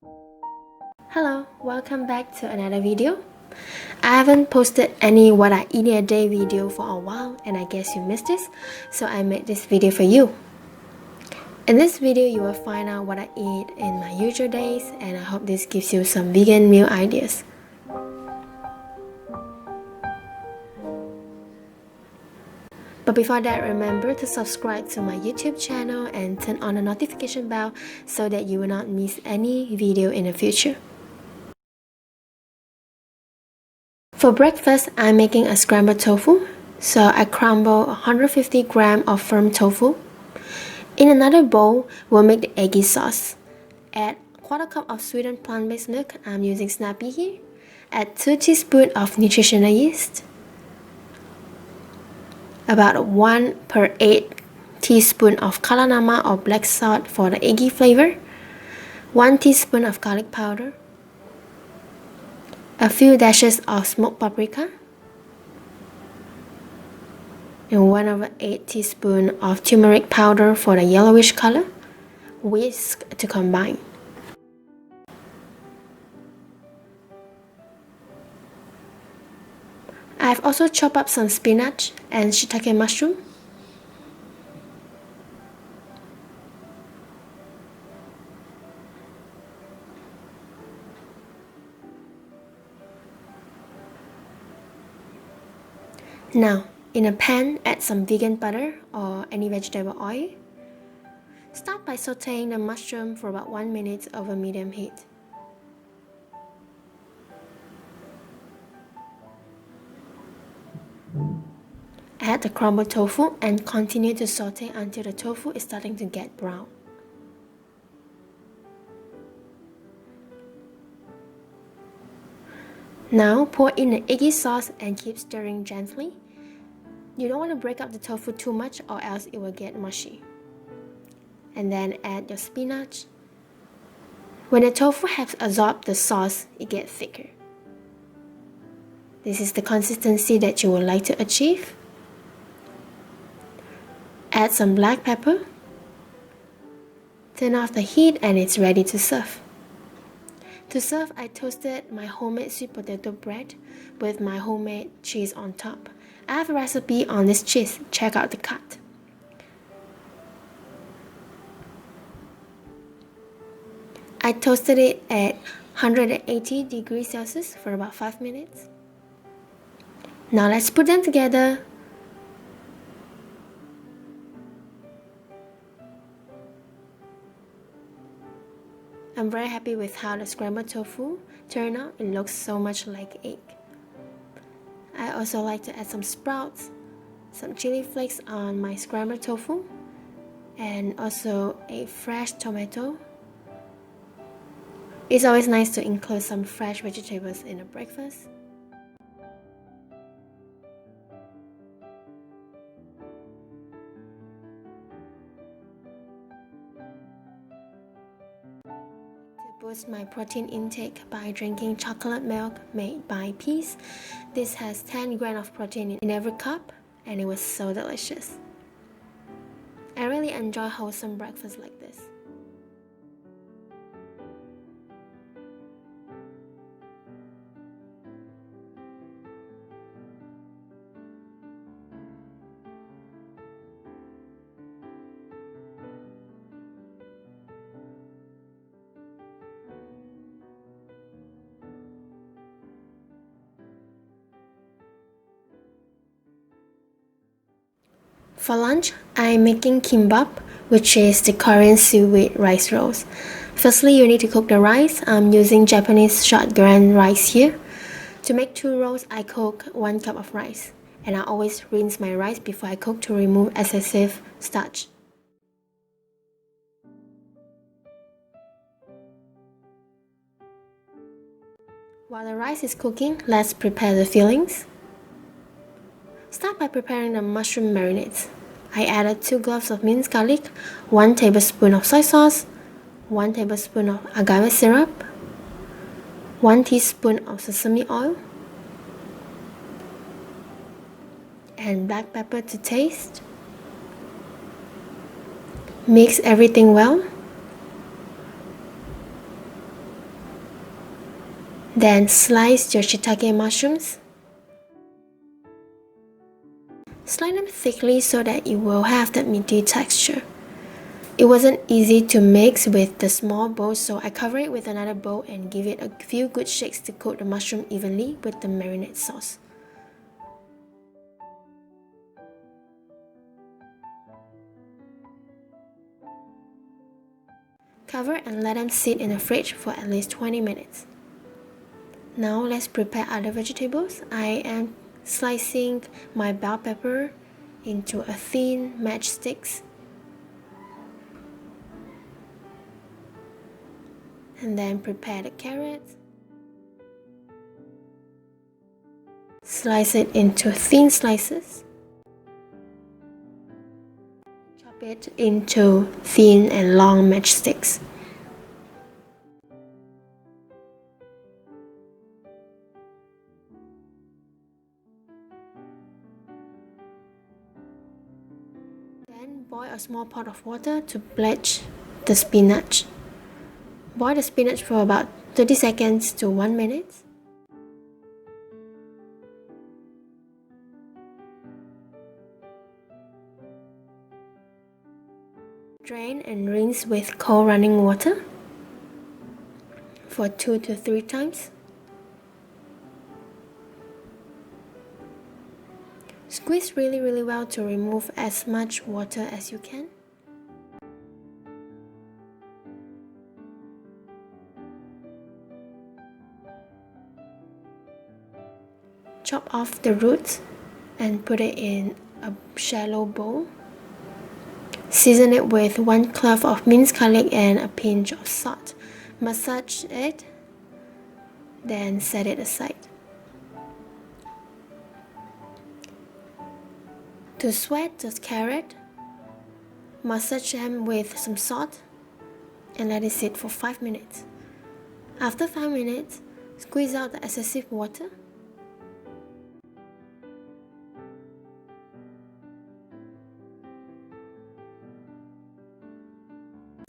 Hello, welcome back to another video. I haven't posted any what I eat in a day video for a while and I guess you missed this, so I made this video for you. In this video you will find out what I eat in my usual days and I hope this gives you some vegan meal ideas. But before that, remember to subscribe to my YouTube channel and turn on the notification bell so that you will not miss any video in the future. For breakfast, I'm making a scrambled tofu. So I crumble 150 grams of firm tofu. In another bowl, we'll make the eggy sauce. Add quarter cup of sweetened plant-based milk. I'm using Snappy here. Add 2 teaspoons of nutritional yeast. About 1 per 8 teaspoon of kala nama or black salt for the eggy flavor. 1 teaspoon of garlic powder. A few dashes of smoked paprika. And 1/8 teaspoon of turmeric powder for the yellowish color. Whisk to combine. I've also chopped up some spinach and shiitake mushroom. Now, in a pan, add some vegan butter or any vegetable oil. Start by sauteing the mushroom for about 1 minute over medium heat. Add the crumbled tofu and continue to saute until the tofu is starting to get brown. Now pour in the eggy sauce and keep stirring gently. You don't want to break up the tofu too much or else it will get mushy. And then add your spinach. When the tofu has absorbed the sauce, it gets thicker. This is the consistency that you would like to achieve. Add some black pepper. Turn off the heat and it's ready to serve. To serve, I toasted my homemade sweet potato bread with my homemade cheese on top. I have a recipe on this cheese, check out the cut. I toasted it at 180 degrees Celsius for about 5 minutes. Now let's put them together. I'm very happy with how the scrambled tofu turned out. It looks so much like egg. I also like to add some sprouts, some chili flakes on my scrambled tofu, and also a fresh tomato. It's always nice to include some fresh vegetables in a breakfast. Boost my protein intake by drinking chocolate milk made by Peace. This has 10 grams of protein in every cup and it was so delicious. I really enjoy wholesome breakfast like this. For lunch, I'm making kimbap, which is the Korean seaweed rice rolls. Firstly, you need to cook the rice. I'm using Japanese short grain rice here. To make 2 rolls, I cook 1 cup of rice. And I always rinse my rice before I cook to remove excessive starch. While the rice is cooking, let's prepare the fillings. Start by preparing the mushroom marinades. I added 2 cloves of minced garlic, 1 tablespoon of soy sauce, 1 tablespoon of agave syrup, 1 teaspoon of sesame oil, and black pepper to taste. Mix everything well. Then slice your shiitake mushrooms. Slice them thickly so that it will have that meaty texture. It wasn't easy to mix with the small bowl, so I cover it with another bowl and give it a few good shakes to coat the mushroom evenly with the marinade sauce. Cover and let them sit in the fridge for at least 20 minutes. Now let's prepare other vegetables. I am slicing my bell pepper into a thin matchsticks. And then prepare the carrots. Slice it into thin slices. Chop it into thin and long matchsticks. Then boil a small pot of water to blanch the spinach. Boil the spinach for about 30 seconds to 1 minute. Drain and rinse with cold running water for 2 to 3 times. Squeeze really well to remove as much water as you can. Chop off the roots and put it in a shallow bowl. Season it with 1 clove of minced garlic and a pinch of salt. Massage it, then set it aside. To sweat the carrot, massage them with some salt and let it sit for 5 minutes. After 5 minutes, squeeze out the excessive water.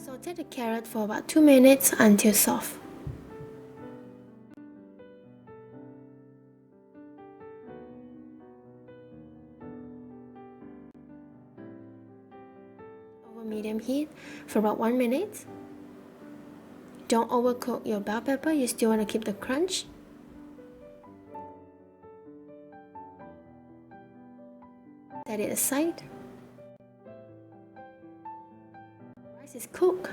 Saute the carrot for about 2 minutes until soft. Over medium heat for about 1 minute. Don't overcook your bell pepper, you still want to keep the crunch. Set it aside. Rice is cooked.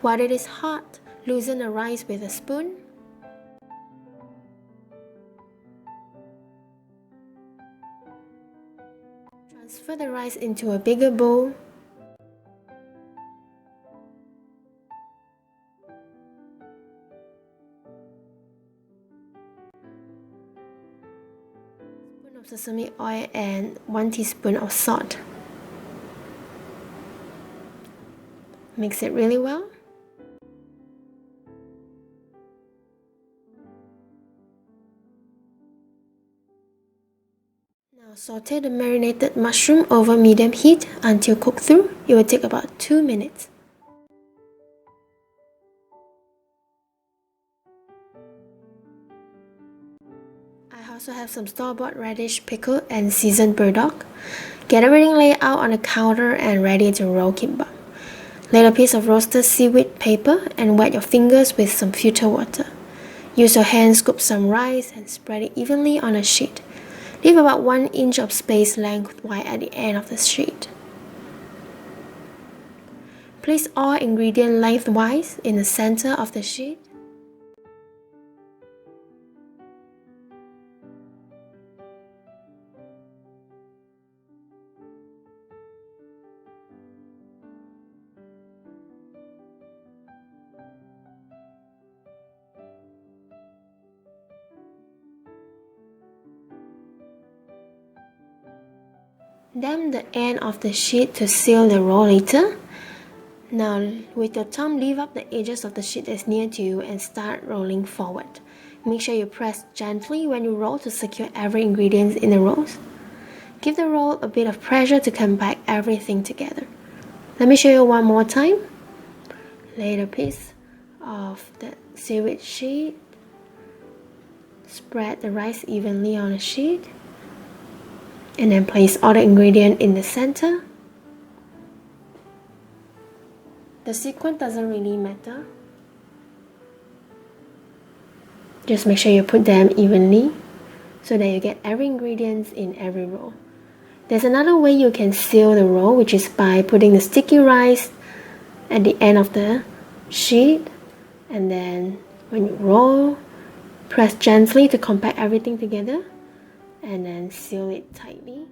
While it is hot, loosen the rice with a spoon. Transfer the rice into a bigger bowl. Spoon of sesame oil and 1 teaspoon of salt. Mix it really well. Now saute the marinated mushroom over medium heat until cooked through. It will take about 2 minutes. I also have some store-bought radish pickle and seasoned burdock. Get everything laid out on the counter and ready to roll kimbap. Lay a piece of roasted seaweed paper and wet your fingers with some filter water. Use your hand, scoop some rice and spread it evenly on a sheet. Leave about 1 inch of space lengthwise at the end of the sheet. Place all ingredients lengthwise in the center of the sheet. Damp the end of the sheet to seal the roll later. Now, with your thumb, lift up the edges of the sheet that's near to you and start rolling forward. Make sure you press gently when you roll to secure every ingredient in the rolls. Give the roll a bit of pressure to compact everything together. Let me show you one more time. Lay a piece of the seaweed sheet Spread the rice evenly on a sheet and then place all the ingredients in the center. The sequence doesn't really matter. Just make sure you put them evenly so that you get every ingredient in every roll. There's another way you can seal the roll, which is by putting the sticky rice at the end of the sheet, and then when you roll, press gently to compact everything together and then seal it tightly.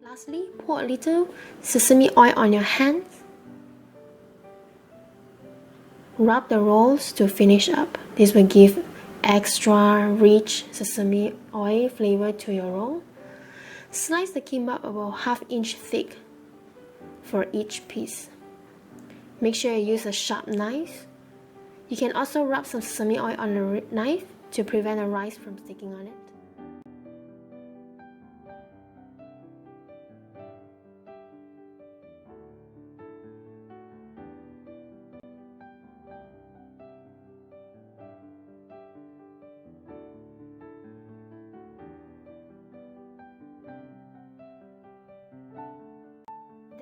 Lastly, pour a little sesame oil on your hands. Rub the rolls to finish up. This will give extra rich sesame oil flavor to your roll. Slice the kimbap about 1/2 inch thick for each piece. Make sure you use a sharp knife. You can also rub some sesame oil on the knife to prevent the rice from sticking on it.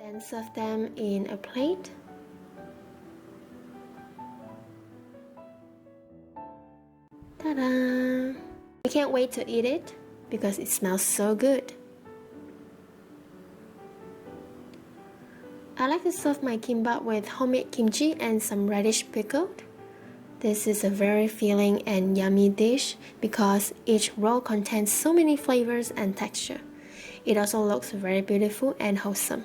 Then serve them in a plate. Ta-da! I can't wait to eat it because it smells so good. I like to serve my kimbap with homemade kimchi and some radish pickled. This is a very filling and yummy dish because each roll contains so many flavors and texture. It also looks very beautiful and wholesome.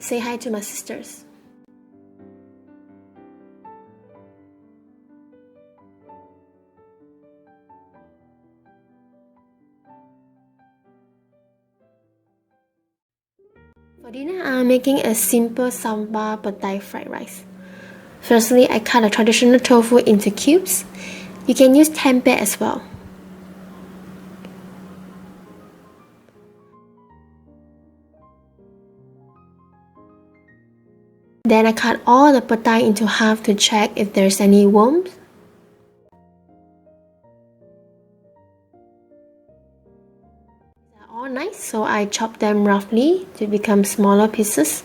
Say hi to my sisters. For dinner, I'm making a simple Sambal Petai fried rice. Firstly, I cut a traditional tofu into cubes. You can use tempeh as well. Then I cut all the petai into half to check if there's any worms. They're all nice, so I chop them roughly to become smaller pieces.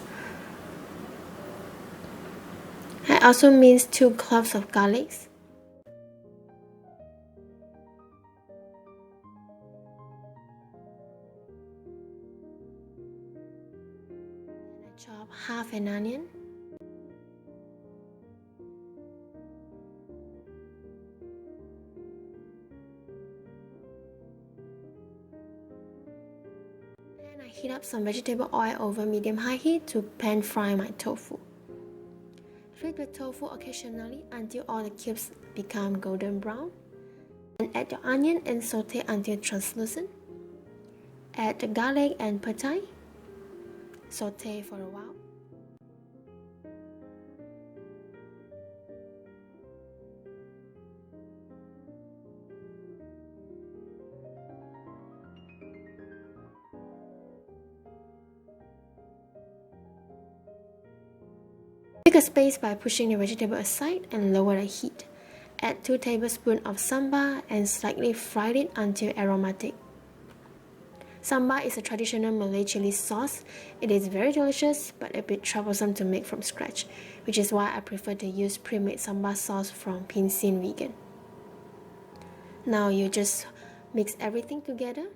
I also minced 2 cloves of garlic. I chop half an onion. And I heat up some vegetable oil over medium-high heat to pan fry my tofu. Flip the tofu occasionally until all the cubes become golden brown. And add the onion and saute until translucent. Add the garlic and petai. Saute for a while. Make a space by pushing the vegetable aside and lower the heat. Add 2 tablespoons of sambal and slightly fry it until aromatic. Sambal is a traditional Malay chili sauce. It is very delicious but a bit troublesome to make from scratch, which is why I prefer to use pre-made sambal sauce from Pinsin Vegan. Now you just mix everything together.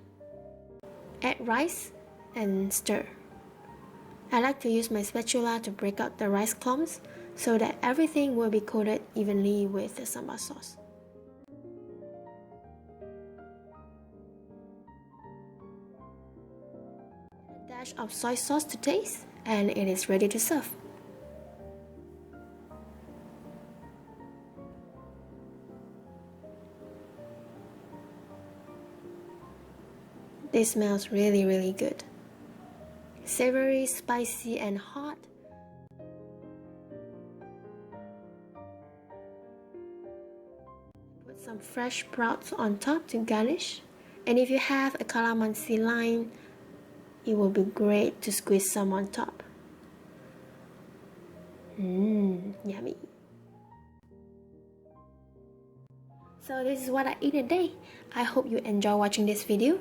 Add rice and stir. I like to use my spatula to break out the rice clumps so that everything will be coated evenly with the sambal sauce. A dash of soy sauce to taste, and it is ready to serve. This smells really good. Savory, spicy, and hot. Put some fresh sprouts on top to garnish. And if you have a calamansi line, it will be great to squeeze some on top. Yummy. So this is what I eat a day. I hope you enjoy watching this video.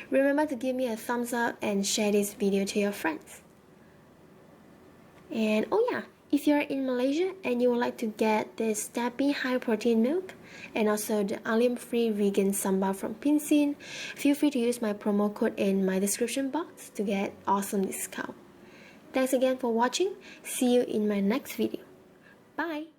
Remember to give me a thumbs up and share this video to your friends. And oh yeah, if you're in Malaysia and you would like to get this Stappy high protein milk and also the allium-free vegan sambal from Pinsin, feel free to use my promo code in my description box to get awesome discount. Thanks again for watching. See you in my next video. Bye!